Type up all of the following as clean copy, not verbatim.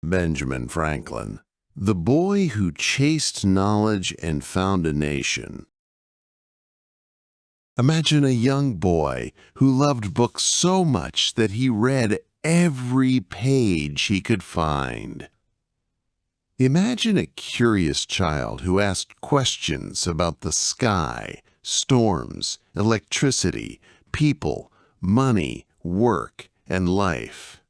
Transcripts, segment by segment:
Benjamin Franklin, the boy who chased knowledge and found a nation. Imagine a young boy who loved books so much that he read every page he could find. Imagine a curious child who asked questions about the sky, storms, electricity, people, money, work, and life.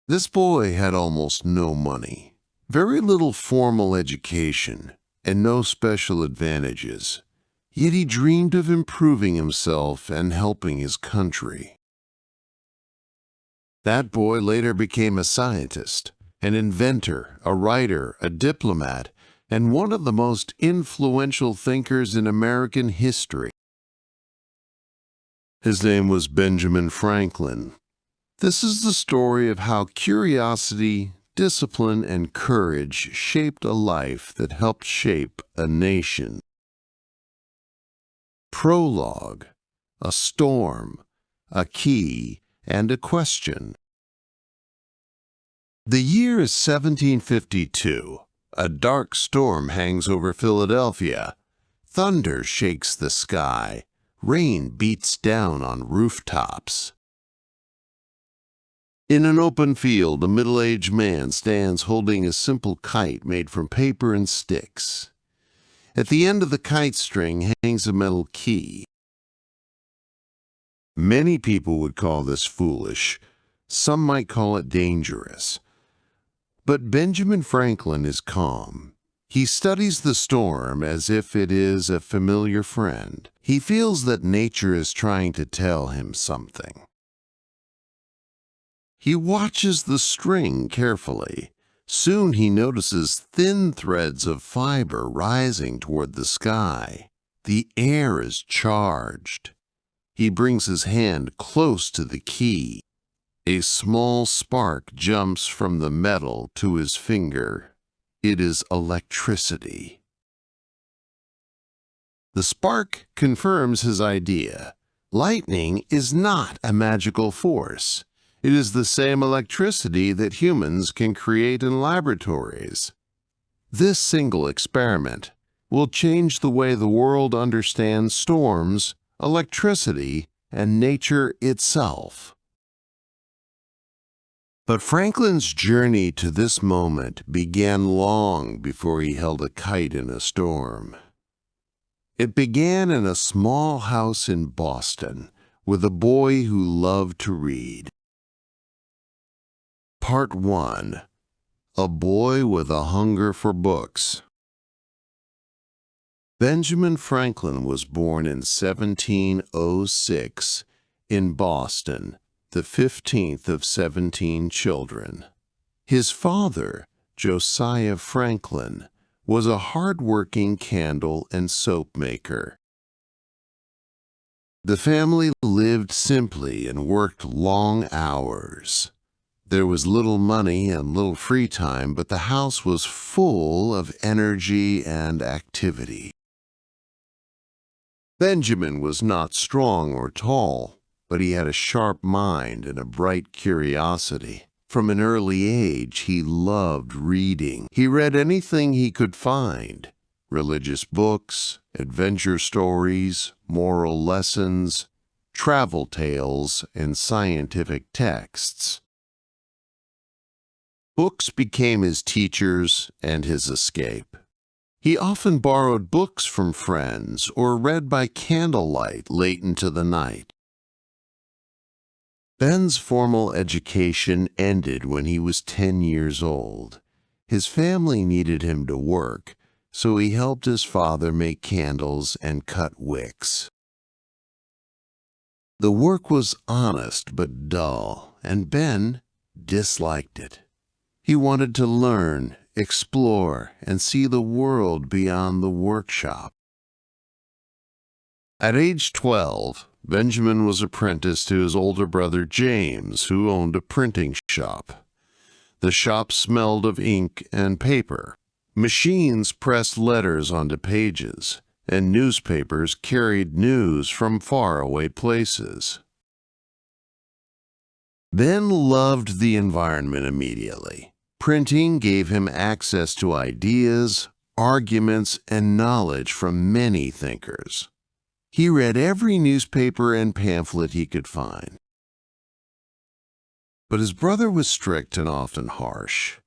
This boy had almost no money, very little formal education, and no special advantages. Yet he dreamed of improving himself and helping his country. That boy later became a scientist, an inventor, a writer, a diplomat, and one of the most influential thinkers in American history. His name was Benjamin Franklin. This is the story of how curiosity, discipline, and courage shaped a life that helped shape a nation. Prologue: a storm, a key, and a question. The year is 1752. A dark storm hangs over Philadelphia. Thunder shakes the sky. Rain beats down on rooftops. In an open field, a middle-aged man stands holding a simple kite made from paper and sticks. At the end of the kite string hangs a metal key. Many people would call this foolish. Some might call it dangerous. But Benjamin Franklin is calm. He studies the storm as if it is a familiar friend. He feels that nature is trying to tell him something. He watches the string carefully. Soon he notices thin threads of fiber rising toward the sky. The air is charged. He brings his hand close to the key. A small spark jumps from the metal to his finger. It is electricity. The spark confirms his idea. Lightning is not a magical force. It is the same electricity that humans can create in laboratories. This single experiment will change the way the world understands storms, electricity, and nature itself. But Franklin's journey to this moment began long before he held a kite in a storm. It began in a small house in Boston with a boy who loved to read. Part 1. A Boy with a Hunger for Books. Benjamin Franklin was born in 1706 in Boston, the 15th of 17 children. His father, Josiah Franklin, was a hardworking candle and soap maker. The family lived simply and worked long hours. There was little money and little free time, but the house was full of energy and activity. Benjamin was not strong or tall, but he had a sharp mind and a bright curiosity. From an early age, he loved reading. He read anything he could find: religious books, adventure stories, moral lessons, travel tales, and scientific texts. Books became his teachers and his escape. He often borrowed books from friends or read by candlelight late into the night. Ben's formal education ended when he was 10 years old. His family needed him to work, so he helped his father make candles and cut wicks. The work was honest but dull, and Ben disliked it. He wanted to learn, explore, and see the world beyond the workshop. At age 12, Benjamin was apprenticed to his older brother James, who owned a printing shop. The shop smelled of ink and paper. Machines pressed letters onto pages, and newspapers carried news from faraway places. Ben loved the environment immediately. Printing gave him access to ideas, arguments, and knowledge from many thinkers. He read every newspaper and pamphlet he could find. But his brother was strict and often harsh.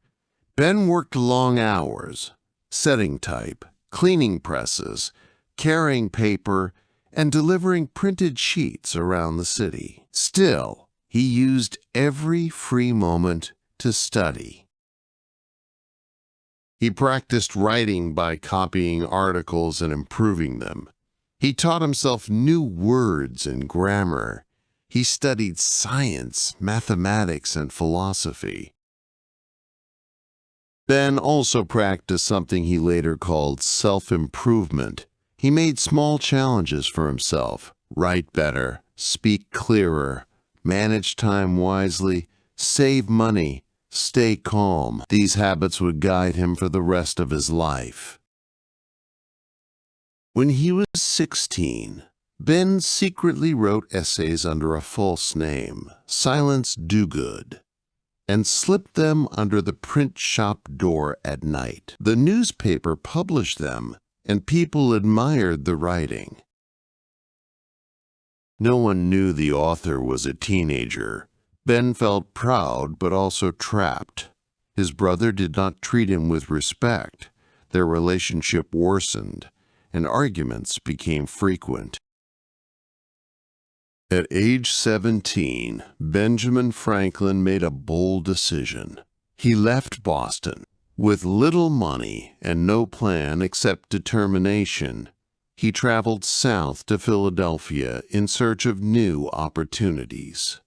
Ben worked long hours, setting type, cleaning presses, carrying paper, and delivering printed sheets around the city. Still, he used every free moment to study. He practiced writing by copying articles and improving them. He taught himself new words and grammar. He studied science, mathematics, and philosophy. Ben also practiced something he later called self-improvement. He made small challenges for himself: write better, speak clearer, manage time wisely, save money, stay calm. These habits would guide him for the rest of his life. When he was 16, Ben secretly wrote essays under a false name, Silence Dogood, and slipped them under the print shop door at night. The newspaper published them, and people admired the writing. No one knew the author was a teenager. Ben felt proud but also trapped. His brother did not treat him with respect. Their relationship worsened, and arguments became frequent. At age 17, Benjamin Franklin made a bold decision. He left Boston. With little money and no plan except determination, he traveled south to Philadelphia in search of new opportunities.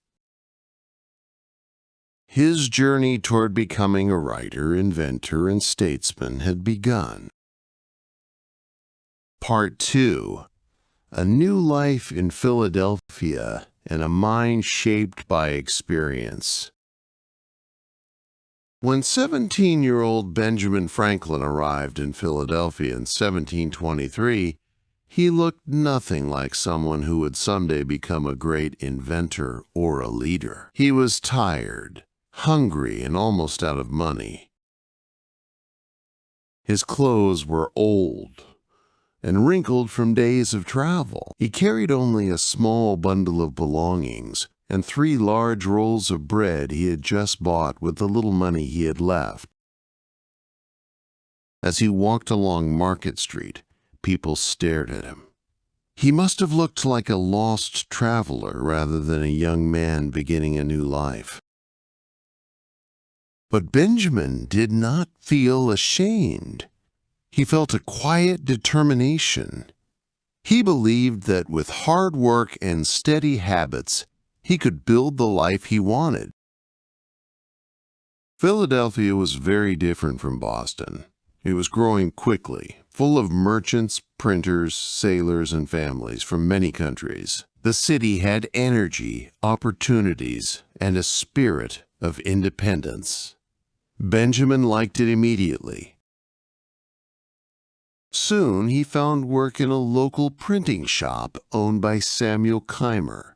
His journey toward becoming a writer, inventor, and statesman had begun. Part 2. A New Life in Philadelphia and a Mind Shaped by Experience. When 17-year-old Benjamin Franklin arrived in Philadelphia in 1723, he looked nothing like someone who would someday become a great inventor or a leader. He was tired, hungry, and almost out of money. His clothes were old and wrinkled from days of travel. He carried only a small bundle of belongings and 3 large rolls of bread he had just bought with the little money he had left. As he walked along Market Street, people stared at him. He must have looked like a lost traveler rather than a young man beginning a new life. But Benjamin did not feel ashamed. He felt a quiet determination. He believed that with hard work and steady habits, he could build the life he wanted. Philadelphia was very different from Boston. It was growing quickly, full of merchants, printers, sailors, and families from many countries. The city had energy, opportunities, and a spirit of independence. Benjamin liked it immediately. Soon he found work in a local printing shop owned by Samuel Keimer.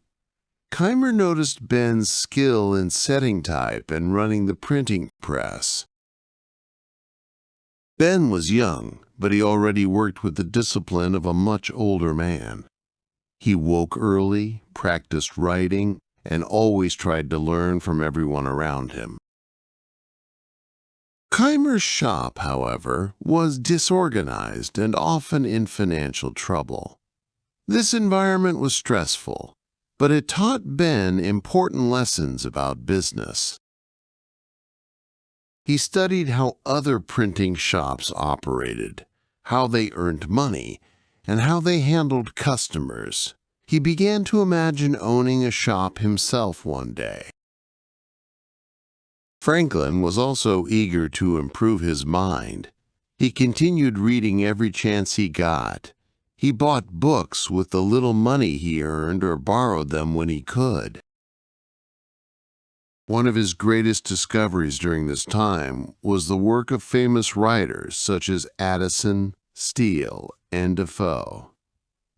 Keimer noticed Ben's skill in setting type and running the printing press. Ben was young, but he already worked with the discipline of a much older man. He woke early, practiced writing, and always tried to learn from everyone around him. Keimer's shop, however, was disorganized and often in financial trouble. This environment was stressful, but it taught Ben important lessons about business. He studied how other printing shops operated, how they earned money, and how they handled customers. He began to imagine owning a shop himself one day. Franklin was also eager to improve his mind. He continued reading every chance he got. He bought books with the little money he earned or borrowed them when he could. One of his greatest discoveries during this time was the work of famous writers such as Addison, Steele, and Defoe.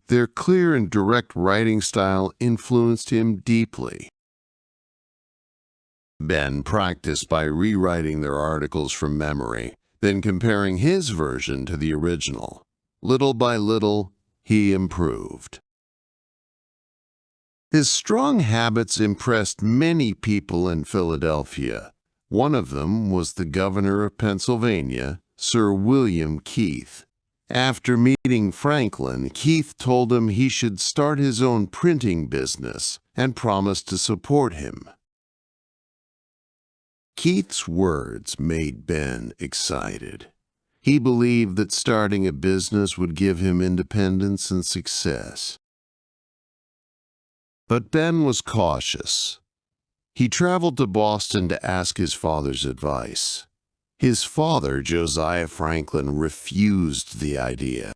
Their clear and direct writing style influenced him deeply. Ben practiced by rewriting their articles from memory, then comparing his version to the original. Little by little, he improved. His strong habits impressed many people in Philadelphia. One of them was the governor of Pennsylvania, Sir William Keith. After meeting Franklin, Keith told him he should start his own printing business and promised to support him. Keith's words made Ben excited. He believed that starting a business would give him independence and success. But Ben was cautious. He traveled to Boston to ask his father's advice. His father, Josiah Franklin, refused the idea.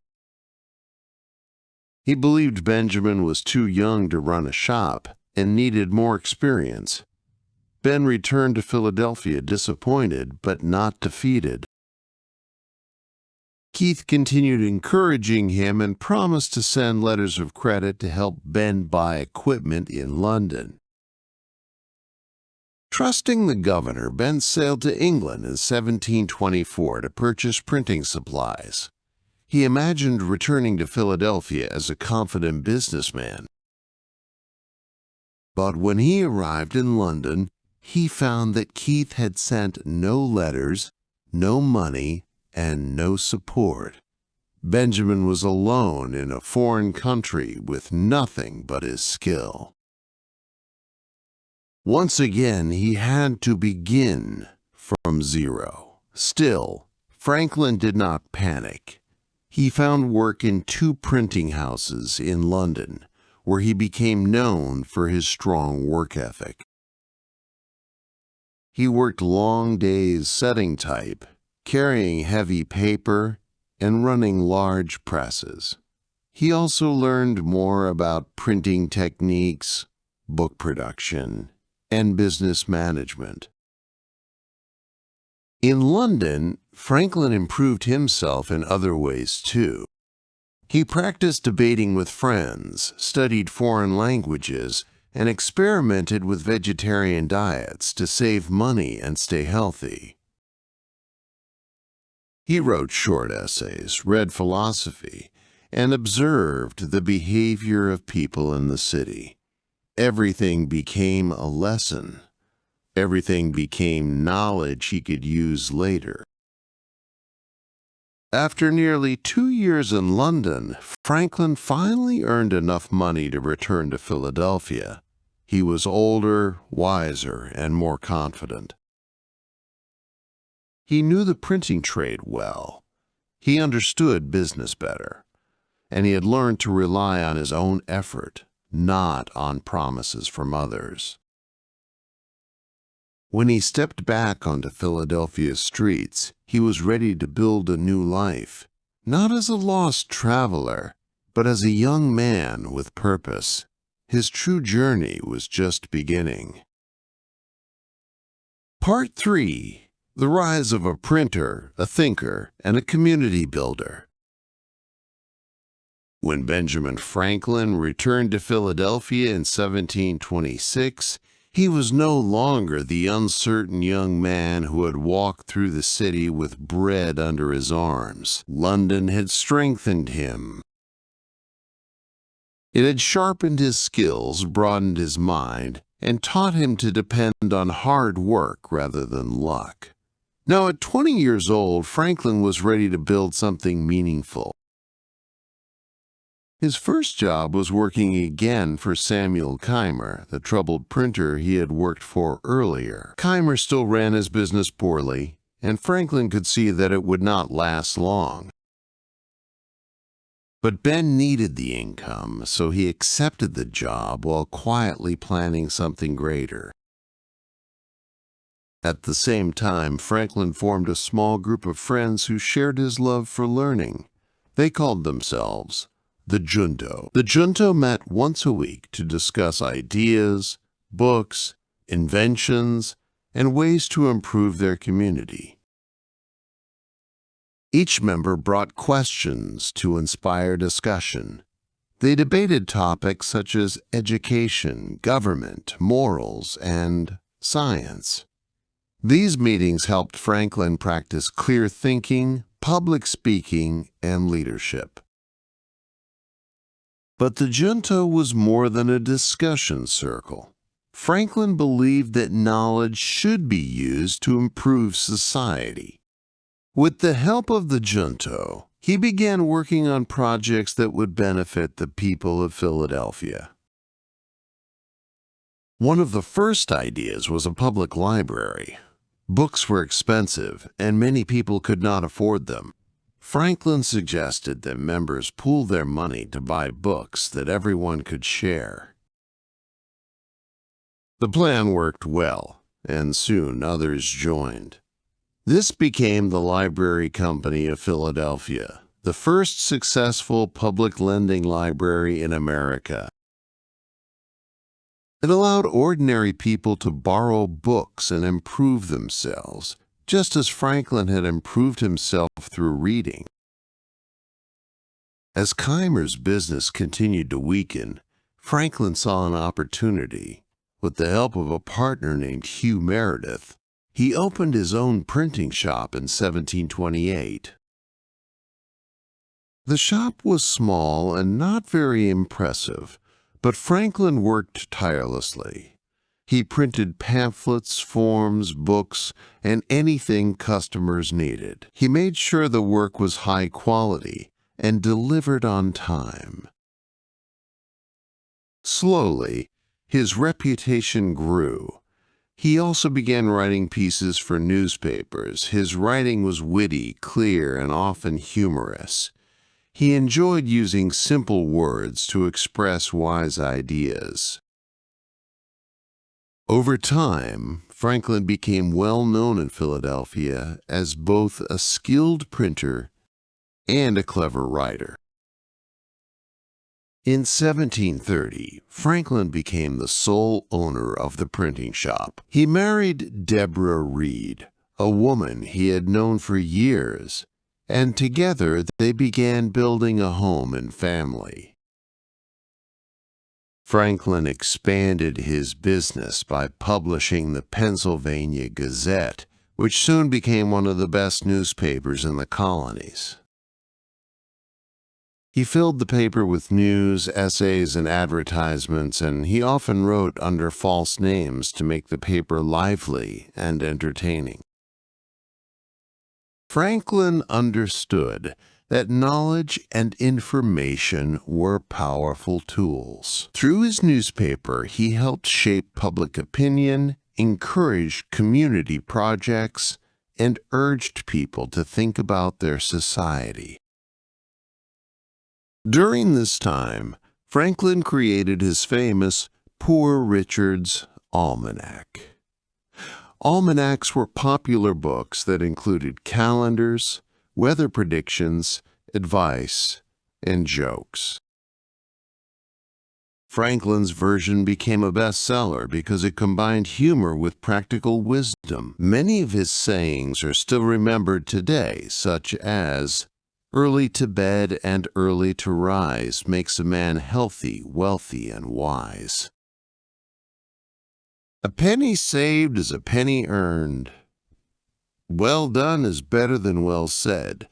He believed Benjamin was too young to run a shop and needed more experience. Ben returned to Philadelphia disappointed but not defeated. Keith continued encouraging him and promised to send letters of credit to help Ben buy equipment in London. Trusting the governor, Ben sailed to England in 1724 to purchase printing supplies. He imagined returning to Philadelphia as a confident businessman. But when he arrived in London, he found that Keith had sent no letters, no money, and no support. Benjamin was alone in a foreign country with nothing but his skill. Once again, he had to begin from zero. Still, Franklin did not panic. He found work in 2 printing houses in London, where he became known for his strong work ethic. He worked long days setting type, carrying heavy paper, and running large presses. He also learned more about printing techniques, book production, and business management. In London, Franklin improved himself in other ways too. He practiced debating with friends, studied foreign languages, and experimented with vegetarian diets to save money and stay healthy. He wrote short essays, read philosophy, and observed the behavior of people in the city. Everything became a lesson. Everything became knowledge he could use later. After nearly 2 years in London, Franklin finally earned enough money to return to Philadelphia. He was older, wiser, and more confident. He knew the printing trade well. He understood business better, and he had learned to rely on his own effort, not on promises from others. When he stepped back onto Philadelphia's streets, he was ready to build a new life, not as a lost traveler, but as a young man with purpose. His true journey was just beginning. Part 3. The Rise of a Printer, a Thinker, and a Community Builder. When Benjamin Franklin returned to Philadelphia in 1726, he was no longer the uncertain young man who had walked through the city with bread under his arms. London had strengthened him. It had sharpened his skills, broadened his mind, and taught him to depend on hard work rather than luck. Now, at 20 years old, Franklin was ready to build something meaningful. His first job was working again for Samuel Keimer, the troubled printer he had worked for earlier. Keimer still ran his business poorly, and Franklin could see that it would not last long. But Ben needed the income, so he accepted the job while quietly planning something greater. At the same time, Franklin formed a small group of friends who shared his love for learning. They called themselves the Junto. The Junto met once a week to discuss ideas, books, inventions, and ways to improve their community. Each member brought questions to inspire discussion. They debated topics such as education, government, morals, and science. These meetings helped Franklin practice clear thinking, public speaking, and leadership. But the junto was more than a discussion circle. Franklin believed that knowledge should be used to improve society. With the help of the junto, he began working on projects that would benefit the people of Philadelphia. One of the first ideas was a public library. Books were expensive, and many people could not afford them. Franklin suggested that members pool their money to buy books that everyone could share. The plan worked well, and soon others joined. This became the Library Company of Philadelphia, the first successful public lending library in America. It allowed ordinary people to borrow books and improve themselves, just as Franklin had improved himself through reading. As Keimer's business continued to weaken, Franklin saw an opportunity. With the help of a partner named Hugh Meredith, he opened his own printing shop in 1728. The shop was small and not very impressive, but Franklin worked tirelessly. He printed pamphlets, forms, books, and anything customers needed. He made sure the work was high quality and delivered on time. Slowly, his reputation grew. He also began writing pieces for newspapers. His writing was witty, clear, and often humorous. He enjoyed using simple words to express wise ideas. Over time, Franklin became well known in Philadelphia as both a skilled printer and a clever writer. In 1730, Franklin became the sole owner of the printing shop. He married Deborah Reed, a woman he had known for years, and together they began building a home and family. Franklin expanded his business by publishing the Pennsylvania Gazette, which soon became one of the best newspapers in the colonies. He filled the paper with news, essays, and advertisements, and he often wrote under false names to make the paper lively and entertaining. Franklin understood that knowledge and information were powerful tools. Through his newspaper, he helped shape public opinion, encouraged community projects, and urged people to think about their society. During this time, Franklin created his famous Poor Richard's Almanac. Almanacs were popular books that included calendars, weather predictions, advice, and jokes. Franklin's version became a bestseller because it combined humor with practical wisdom. Many of his sayings are still remembered today, such as, "Early to bed and early to rise makes a man healthy, wealthy, and wise. A penny saved is a penny earned. Well done is better than well said."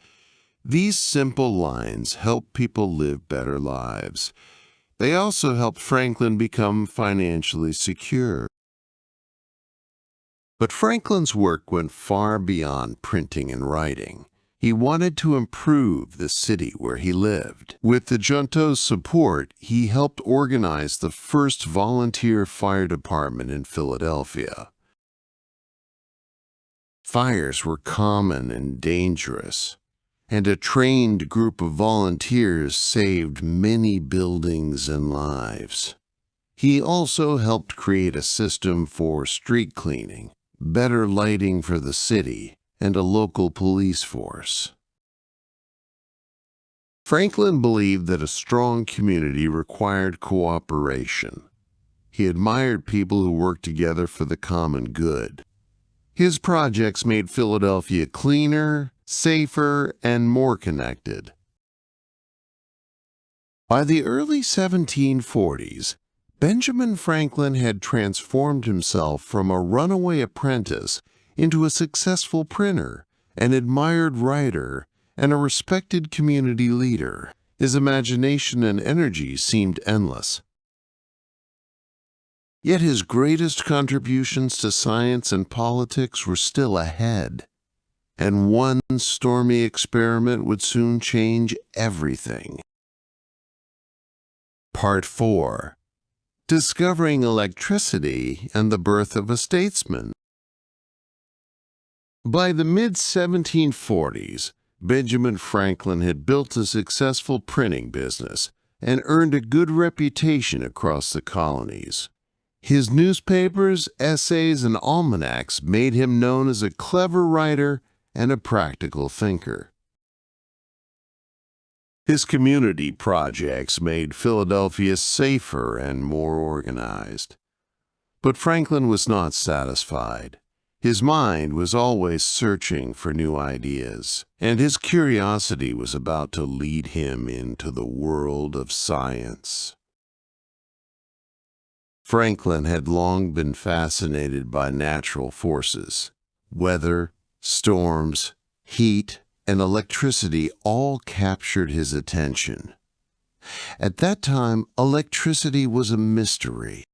These simple lines help people live better lives. They also helped Franklin become financially secure. But Franklin's work went far beyond printing and writing. He wanted to improve the city where he lived. With the junto's support, he helped organize the first volunteer fire department in Philadelphia. Fires were common and dangerous, and a trained group of volunteers saved many buildings and lives. He also helped create a system for street cleaning, better lighting for the city, and a local police force. Franklin believed that a strong community required cooperation. He admired people who worked together for the common good. His projects made Philadelphia cleaner, safer, and more connected. By the early 1740s, Benjamin Franklin had transformed himself from a runaway apprentice into a successful printer, an admired writer, and a respected community leader. His imagination and energy seemed endless. Yet his greatest contributions to science and politics were still ahead, and one stormy experiment would soon change everything. Part 4. Discovering electricity and the birth of a statesman. By the mid-1740s, Benjamin Franklin had built a successful printing business and earned a good reputation across the colonies. His newspapers, essays, and almanacs made him known as a clever writer and a practical thinker. His community projects made Philadelphia safer and more organized. But Franklin was not satisfied. His mind was always searching for new ideas, and his curiosity was about to lead him into the world of science. Franklin had long been fascinated by natural forces. Weather, storms, heat, and electricity all captured his attention. At that time, electricity was a mystery.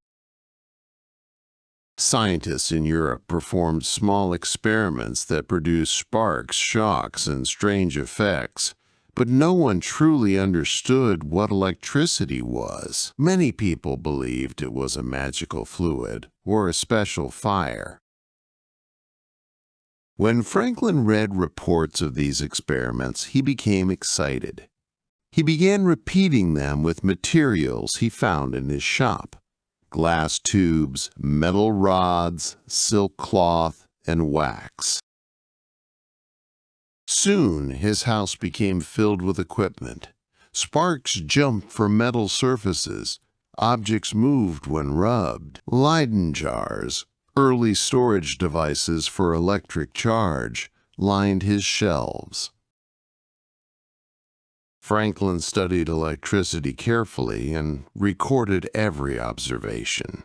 Scientists in Europe performed small experiments that produced sparks, shocks, and strange effects, but no one truly understood what electricity was. Many people believed it was a magical fluid or a special fire. When Franklin read reports of these experiments, he became excited. He began repeating them with materials he found in his shop: glass tubes, metal rods, silk cloth, and wax. Soon his house became filled with equipment. Sparks jumped from metal surfaces. Objects moved when rubbed. Leyden jars, early storage devices for electric charge, lined his shelves. Franklin studied electricity carefully and recorded every observation.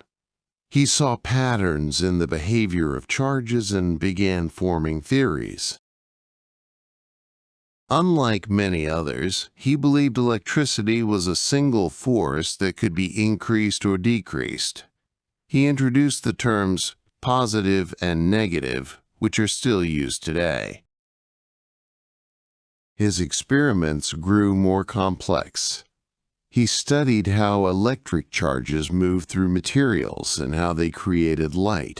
He saw patterns in the behavior of charges and began forming theories. Unlike many others, he believed electricity was a single force that could be increased or decreased. He introduced the terms positive and negative, which are still used today. His experiments grew more complex. He studied how electric charges moved through materials and how they created light.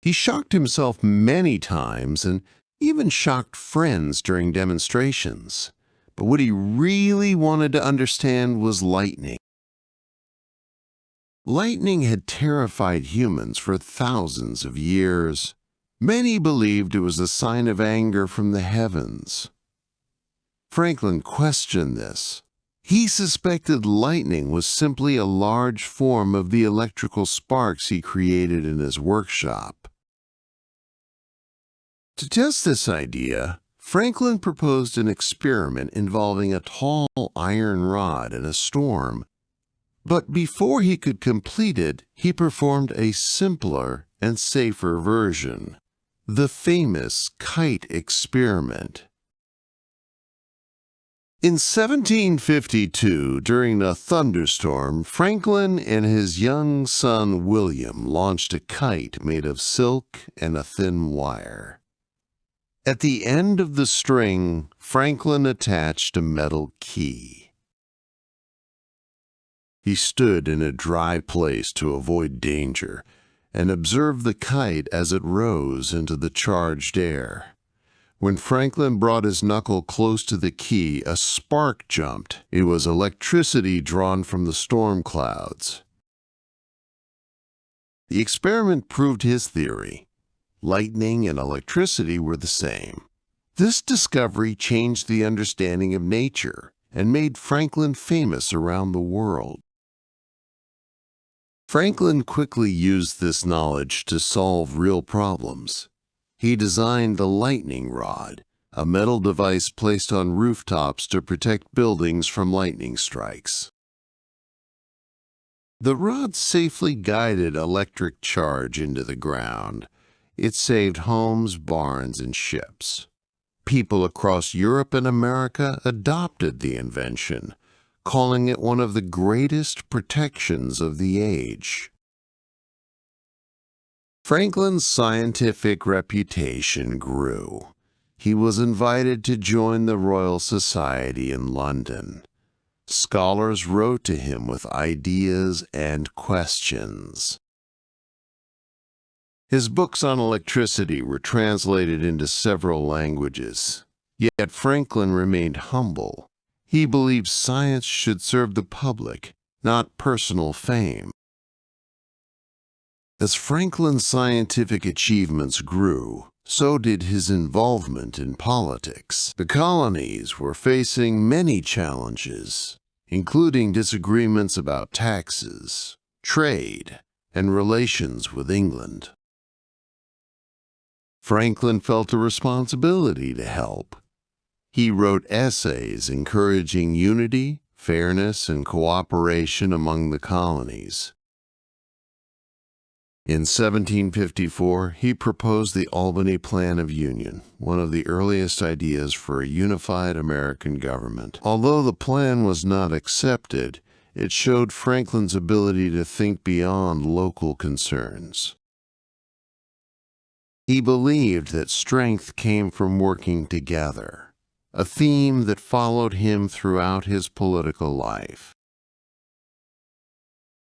He shocked himself many times and even shocked friends during demonstrations. But what he really wanted to understand was lightning. Lightning had terrified humans for thousands of years. Many believed it was a sign of anger from the heavens. Franklin questioned this. He suspected lightning was simply a large form of the electrical sparks he created in his workshop. To test this idea, Franklin proposed an experiment involving a tall iron rod in a storm. But before he could complete it, he performed a simpler and safer version: the famous kite experiment. In 1752, during a thunderstorm, Franklin and his young son William launched a kite made of silk and a thin wire. At the end of the string, Franklin attached a metal key. He stood in a dry place to avoid danger and observed the kite as it rose into the charged air. When Franklin brought his knuckle close to the key, a spark jumped. It was electricity drawn from the storm clouds. The experiment proved his theory. Lightning and electricity were the same. This discovery changed the understanding of nature and made Franklin famous around the world. Franklin quickly used this knowledge to solve real problems. He designed the lightning rod, a metal device placed on rooftops to protect buildings from lightning strikes. The rod safely guided electric charge into the ground. It saved homes, barns, and ships. People across Europe and America adopted the invention, calling it one of the greatest protections of the age. Franklin's scientific reputation grew. He was invited to join the Royal Society in London. Scholars wrote to him with ideas and questions. His books on electricity were translated into several languages. Yet Franklin remained humble. He believed science should serve the public, not personal fame. As Franklin's scientific achievements grew, so did his involvement in politics. The colonies were facing many challenges, including disagreements about taxes, trade, and relations with England. Franklin felt a responsibility to help. He wrote essays encouraging unity, fairness, and cooperation among the colonies. In 1754, he proposed the Albany Plan of Union, one of the earliest ideas for a unified American government. Although the plan was not accepted, it showed Franklin's ability to think beyond local concerns. He believed that strength came from working together, a theme that followed him throughout his political life.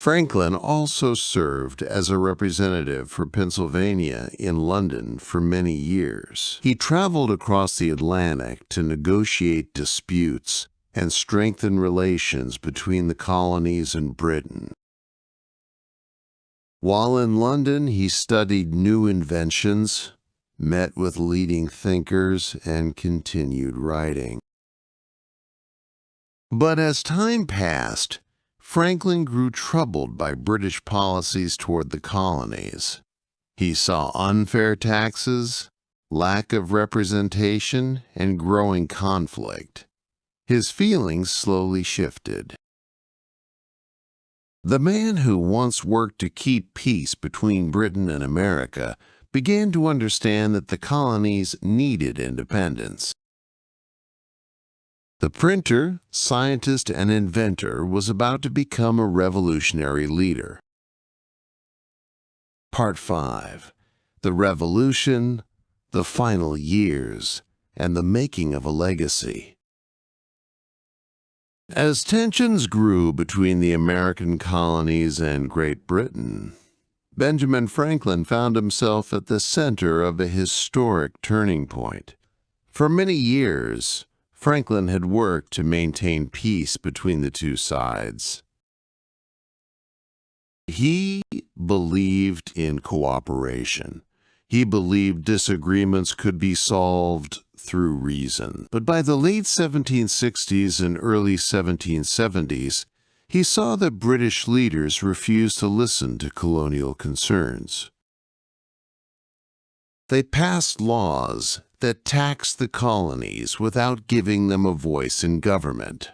Franklin also served as a representative for Pennsylvania in London for many years. He traveled across the Atlantic to negotiate disputes and strengthen relations between the colonies and Britain. While in London, he studied new inventions, met with leading thinkers, and continued writing. But as time passed, Franklin grew troubled by British policies toward the colonies. He saw unfair taxes, lack of representation, and growing conflict. His feelings slowly shifted. The man who once worked to keep peace between Britain and America began to understand that the colonies needed independence. The printer, scientist, and inventor was about to become a revolutionary leader. Part 5. The Revolution, the Final Years, and the Making of a Legacy. As tensions grew between the American colonies and Great Britain, Benjamin Franklin found himself at the center of a historic turning point. For many years, Franklin had worked to maintain peace between the two sides. He believed in cooperation. He believed disagreements could be solved through reason. But by the late 1760s and early 1770s, he saw that British leaders refused to listen to colonial concerns. They passed laws that taxed the colonies without giving them a voice in government.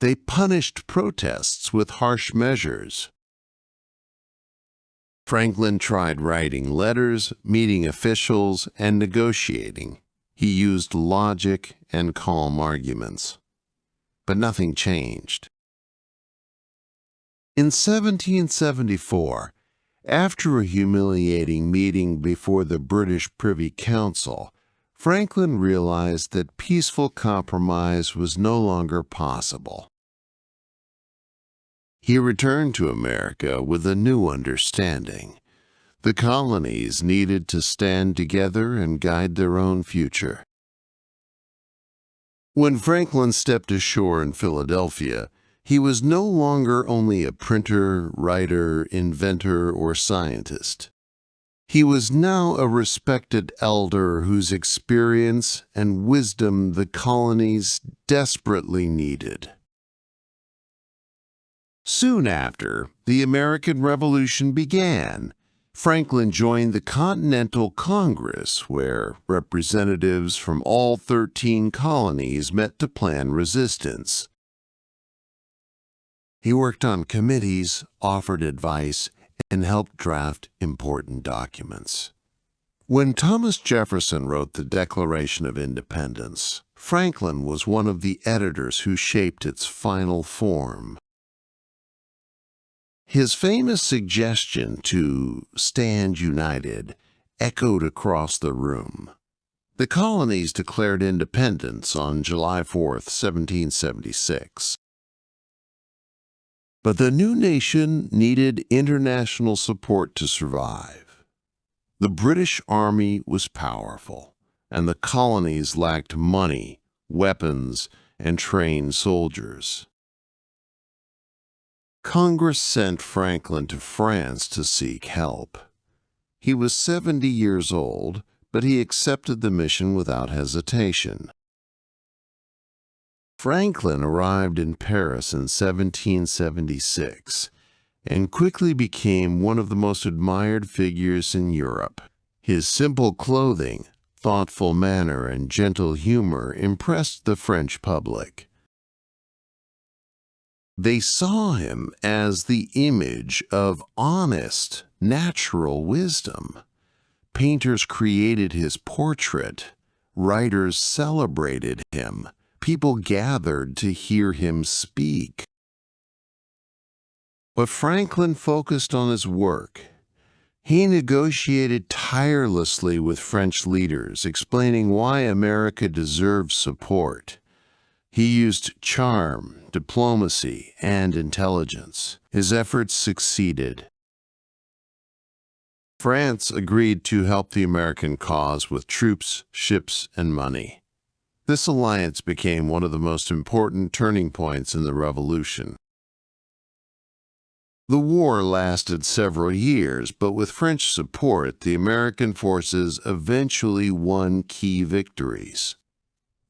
They punished protests with harsh measures. Franklin tried writing letters, meeting officials, and negotiating. He used logic and calm arguments. But nothing changed. In 1774, after a humiliating meeting before the British Privy Council, Franklin realized that peaceful compromise was no longer possible. He returned to America with a new understanding. The colonies needed to stand together and guide their own future. When Franklin stepped ashore in Philadelphia, he was no longer only a printer, writer, inventor, or scientist. He was now a respected elder whose experience and wisdom the colonies desperately needed. Soon after, the American Revolution began. Franklin joined the Continental Congress, where representatives from all 13 colonies met to plan resistance. He worked on committees, offered advice, and helped draft important documents. When Thomas Jefferson wrote the Declaration of Independence, Franklin was one of the editors who shaped its final form. His famous suggestion to stand united echoed across the room. The colonies declared independence on July 4, 1776. But the new nation needed international support to survive. The British Army was powerful, and the colonies lacked money, weapons, and trained soldiers. Congress sent Franklin to France to seek help. He was 70 years old, but he accepted the mission without hesitation. Franklin arrived in Paris in 1776 and quickly became one of the most admired figures in Europe. His simple clothing, thoughtful manner, and gentle humor impressed the French public. They saw him as the image of honest, natural wisdom. Painters created his portrait. Writers celebrated him. People gathered to hear him speak. But Franklin focused on his work. He negotiated tirelessly with French leaders, explaining why America deserved support. He used charm, diplomacy, and intelligence. His efforts succeeded. France agreed to help the American cause with troops, ships, and money. This alliance became one of the most important turning points in the Revolution. The war lasted several years, but with French support, the American forces eventually won key victories.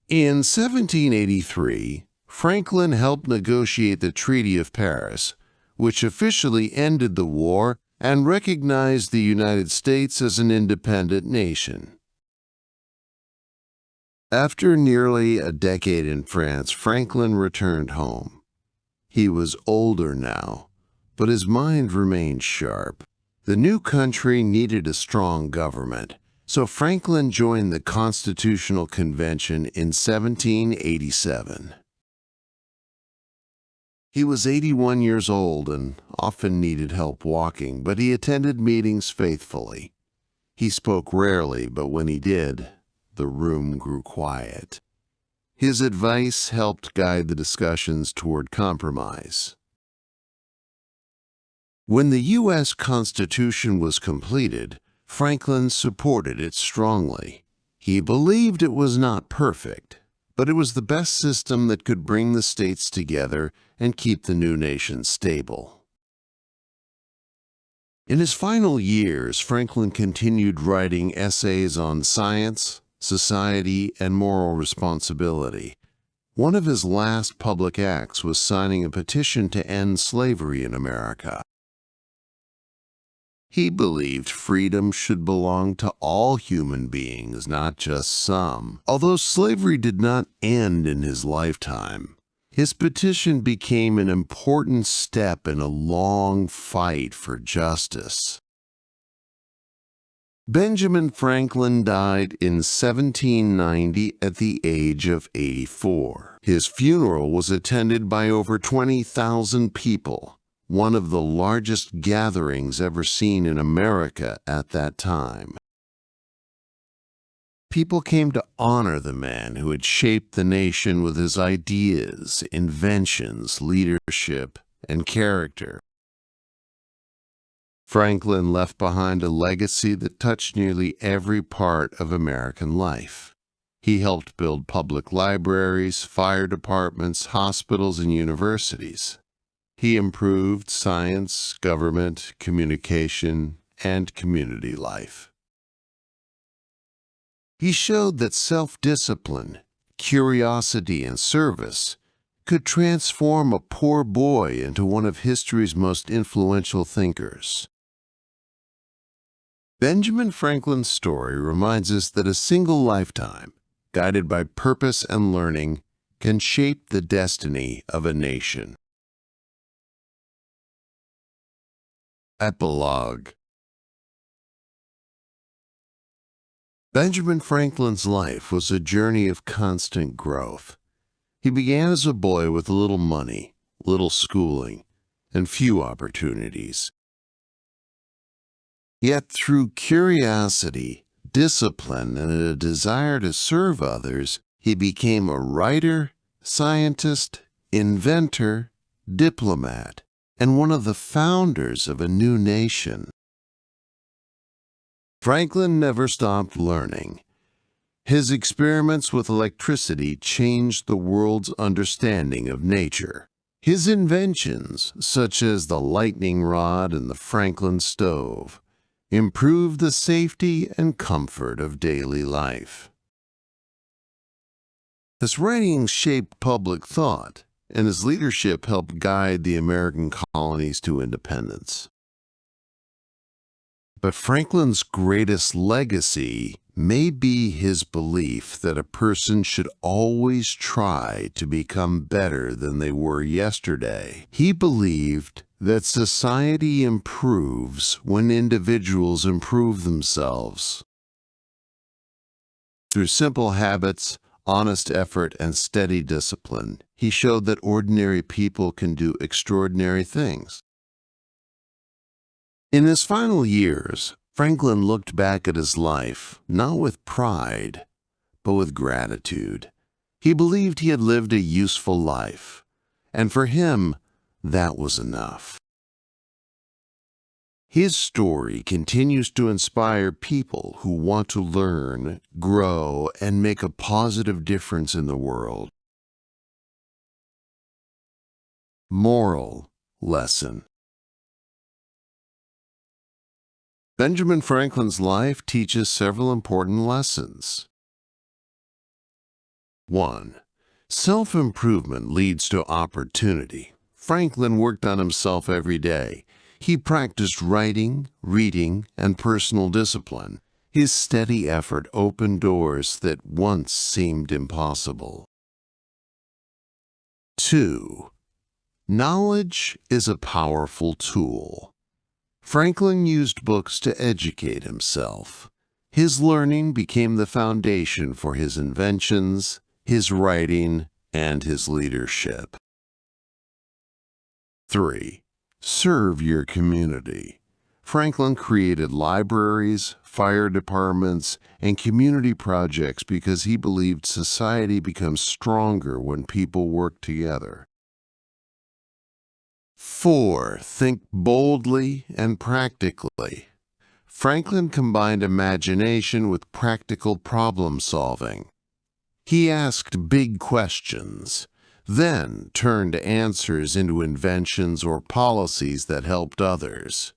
In 1783, Franklin helped negotiate the Treaty of Paris, which officially ended the war and recognized the United States as an independent nation. After nearly a decade in France, Franklin returned home. He was older now, but his mind remained sharp. The new country needed a strong government, so Franklin joined the Constitutional Convention in 1787. He was 81 years old and often needed help walking, but he attended meetings faithfully. He spoke rarely, but when he did, the room grew quiet. His advice helped guide the discussions toward compromise. When the U.S. Constitution was completed, Franklin supported it strongly. He believed it was not perfect, but it was the best system that could bring the states together and keep the new nation stable. In his final years, Franklin continued writing essays on science, society, and moral responsibility. One of his last public acts was signing a petition to end slavery in America. He believed freedom should belong to all human beings, not just some. Although slavery did not end in his lifetime, his petition became an important step in a long fight for justice. Benjamin Franklin died in 1790 at the age of 84. His funeral was attended by over 20,000 people, one of the largest gatherings ever seen in America at that time. People came to honor the man who had shaped the nation with his ideas, inventions, leadership, and character. Franklin left behind a legacy that touched nearly every part of American life. He helped build public libraries, fire departments, hospitals, and universities. He improved science, government, communication, and community life. He showed that self-discipline, curiosity, and service could transform a poor boy into one of history's most influential thinkers. Benjamin Franklin's story reminds us that a single lifetime, guided by purpose and learning, can shape the destiny of a nation. Epilogue. Benjamin Franklin's life was a journey of constant growth. He began as a boy with little money, little schooling, and few opportunities. Yet through curiosity, discipline, and a desire to serve others, he became a writer, scientist, inventor, diplomat, and one of the founders of a new nation. Franklin never stopped learning. His experiments with electricity changed the world's understanding of nature. His inventions, such as the lightning rod and the Franklin stove, improved the safety and comfort of daily life. His writings shaped public thought, and his leadership helped guide the American colonies to independence. But Franklin's greatest legacy may be his belief that a person should always try to become better than they were yesterday. He believed that society improves when individuals improve themselves. Through simple habits, honest effort, and steady discipline, he showed that ordinary people can do extraordinary things. In his final years, Franklin looked back at his life, not with pride, but with gratitude. He believed he had lived a useful life, and for him, that was enough. His story continues to inspire people who want to learn, grow, and make a positive difference in the world. Moral lesson. Benjamin Franklin's life teaches several important lessons. 1. Self-improvement leads to opportunity. Franklin worked on himself every day. He practiced writing, reading, and personal discipline. His steady effort opened doors that once seemed impossible. 2. Knowledge is a powerful tool. Franklin used books to educate himself. His learning became the foundation for his inventions, his writing, and his leadership. 3. Serve your community. Franklin created libraries, fire departments, and community projects because he believed society becomes stronger when people work together. 4. Think boldly and practically. Franklin combined imagination with practical problem solving. He asked big questions, then turned answers into inventions or policies that helped others.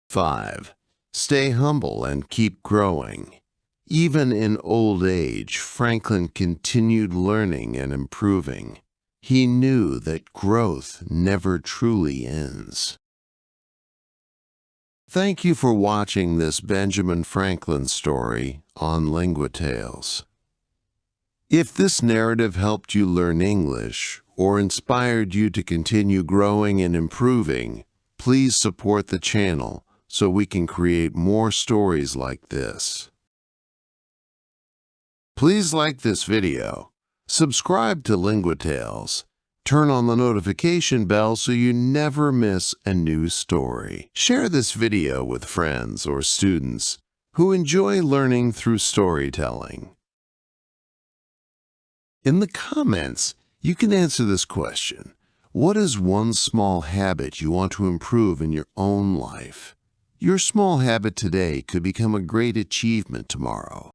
5. Stay humble and keep growing. Even in old age, Franklin continued learning and improving. He knew that growth never truly ends. Thank you for watching this Benjamin Franklin story on Lingua Tales. If this narrative helped you learn English or inspired you to continue growing and improving, please support the channel so we can create more stories like this. Please like this video. Subscribe to Lingua Tales. Turn on the notification bell so you never miss a new story. Share this video with friends or students who enjoy learning through storytelling. In the comments, you can answer this question. What is one small habit you want to improve in your own life? Your small habit today could become a great achievement tomorrow.